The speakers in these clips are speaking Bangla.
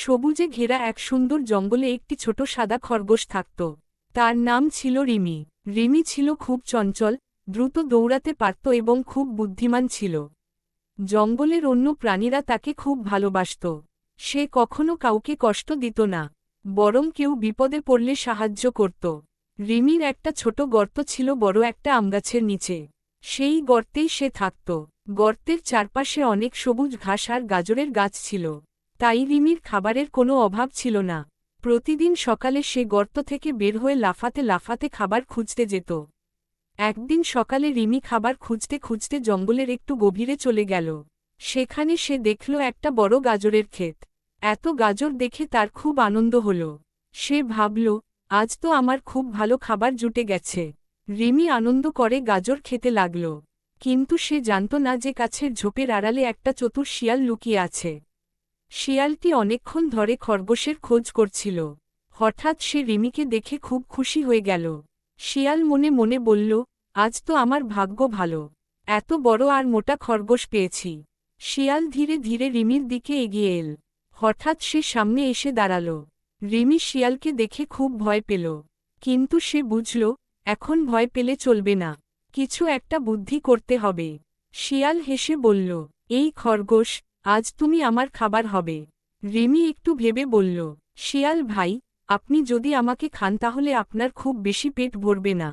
সবুজে ঘেরা এক সুন্দর জঙ্গলে একটি ছোট সাদা খরগোশ থাকত। তার নাম ছিল রিমি। রিমি ছিল খুব চঞ্চল, দ্রুত দৌড়াতে পারত এবং খুব বুদ্ধিমান ছিল। জঙ্গলের অন্য প্রাণীরা তাকে খুব ভালোবাসত। সে কখনো কাউকে কষ্ট দিত না, বরং কেউ বিপদে পড়লে সাহায্য করত। রিমির একটা ছোট গর্ত ছিল বড় একটা আমগাছের নিচে। সেই গর্তেই সে থাকত। গর্তের চারপাশে অনেক সবুজ ঘাস আর গাজরের গাছ ছিল, তাই রিমির খাবারের কোনো অভাব ছিল না। প্রতিদিন সকালে সে গর্ত থেকে বের হয়ে লাফাতে লাফাতে খাবার খুঁজতে যেত। একদিন সকালে রিমি খাবার খুঁজতে খুঁজতে জঙ্গলের একটু গভীরে চলে গেল। সেখানে সে দেখল একটা বড় গাজরের ক্ষেত। এত গাজর দেখে তার খুব আনন্দ হল। সে ভাবল, আজ তো আমার খুব ভালো খাবার জুটে গেছে। রিমি আনন্দ করে গাজর খেতে লাগল। কিন্তু সে জানত না যে গাছের ঝোপের আড়ালে একটা চতুর শিয়াল লুকিয়ে আছে। শিয়ালটি অনেকক্ষণ ধরে খরগোশের খোঁজ করছিল। হঠাৎ সে রিমিকে দেখে খুব খুশি হয়ে গেল। শিয়াল মনে মনে বলল, আজ তো আমার ভাগ্য ভালো, এত বড় আর মোটা খরগোশ পেয়েছি। শিয়াল ধীরে ধীরে রিমির দিকে এগিয়ে এল। হঠাৎ সে সামনে এসে দাঁড়াল। রিমি শিয়ালকে দেখে খুব ভয় পেল, কিন্তু সে বুঝল, এখন ভয় পেলে চলবে না, কিছু একটা বুদ্ধি করতে হবে। শিয়াল হেসে বলল, এই খরগোশ, আজ তুমি আমার খাবার হবে। রিমি একটু ভেবে বলল, শিয়াল ভাই, আপনি যদি আমাকে খান তাহলে আপনার খুব বেশি পেট ভরবে না।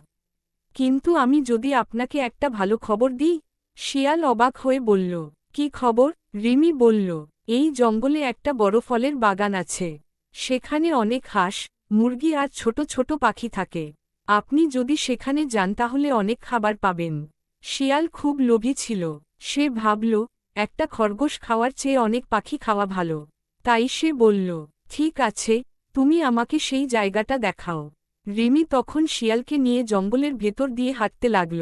কিন্তু আমি যদি আপনাকে একটা ভালো খবর দিই? শিয়াল অবাক হয়ে বলল, কি খবর? রিমি বলল, এই জঙ্গলে একটা বড় ফলের বাগান আছে। সেখানে অনেক হাঁস, মুরগি আর ছোট ছোট পাখি থাকে। আপনি যদি সেখানে যান তাহলে অনেক খাবার পাবেন। শিয়াল খুব লোভী ছিল। সে ভাবল, একটা খরগোশ খাওয়ার চেয়ে অনেক পাখি খাওয়া ভালো। তাই সে বলল, ঠিক আছে, তুমি আমাকে সেই জায়গাটা দেখাও। রিমি তখন শিয়ালকে নিয়ে জঙ্গলের ভেতর দিয়ে হাঁটতে লাগল।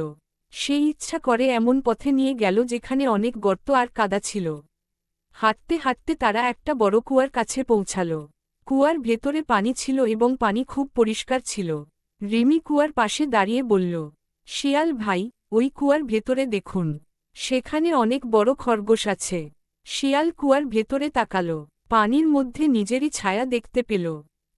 সে ইচ্ছা করে এমন পথে নিয়ে গেল যেখানে অনেক গর্ত আর কাদা ছিল। হাঁটতে হাঁটতে তারা একটা বড় কুয়ার কাছে পৌঁছাল। কুয়ার ভেতরে পানি ছিল এবং পানি খুব পরিষ্কার ছিল। রিমি কুয়ার পাশে দাঁড়িয়ে বলল, শিয়াল ভাই, ওই কুয়ার ভেতরে দেখুন, সেখানে অনেক বড় খরগোশ আছে। শিয়াল কুয়ার ভেতরে তাকাল, পানির মধ্যে নিজেরই ছায়া দেখতে পেল।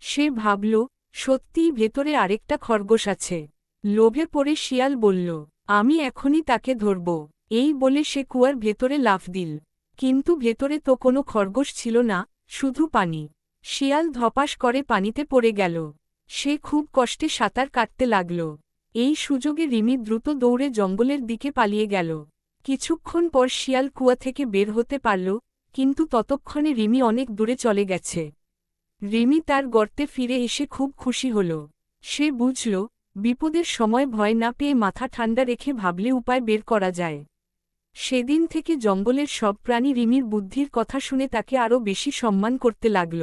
সে ভাবল, সত্যিই ভেতরে আরেকটা খরগোশ আছে। লোভে পড়ে শিয়াল বলল, আমি এখনই তাকে ধরব। এই বলে সে কুয়ার ভেতরে লাফ দিল। কিন্তু ভেতরে তো কোনো খরগোশ ছিল না, শুধু পানি। শিয়াল ধপাস করে পানিতে পড়ে গেল। সে খুব কষ্টে সাঁতার কাটতে লাগল। এই সুযোগে রিমি দ্রুত দৌড়ে জঙ্গলের দিকে পালিয়ে গেল। কিছুক্ষণ পর শিয়াল কুয়া থেকে বের হতে পারল, কিন্তু ততক্ষণে রিমি অনেক দূরে চলে গেছে। রিমি তার গর্তে ফিরে এসে খুব খুশি হল। সে বুঝল, বিপদের সময় ভয় না পেয়ে মাথা ঠান্ডা রেখে ভাবলে উপায় বের করা যায়। সেদিন থেকে জঙ্গলের সব প্রাণী রিমির বুদ্ধির কথা শুনে তাকে আরও বেশি সম্মান করতে লাগল।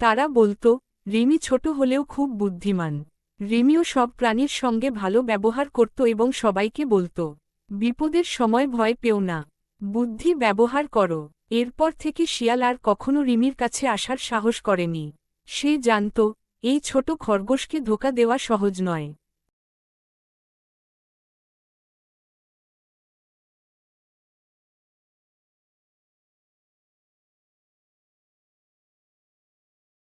তারা বলতো, রিমি ছোট হলেও খুব বুদ্ধিমান। রিমিও সব প্রাণীর সঙ্গে ভালো ব্যবহার করত এবং সবাইকে বলতো, বিপদের সময় ভয় পেও না, বুদ্ধি ব্যবহার করো। এরপর থেকে শিয়াল আর কখনো রিমির কাছে আসার সাহস করেনি। সে জানত, এই ছোট খরগোশকে ধোঁকা দেওয়া সহজ নয়।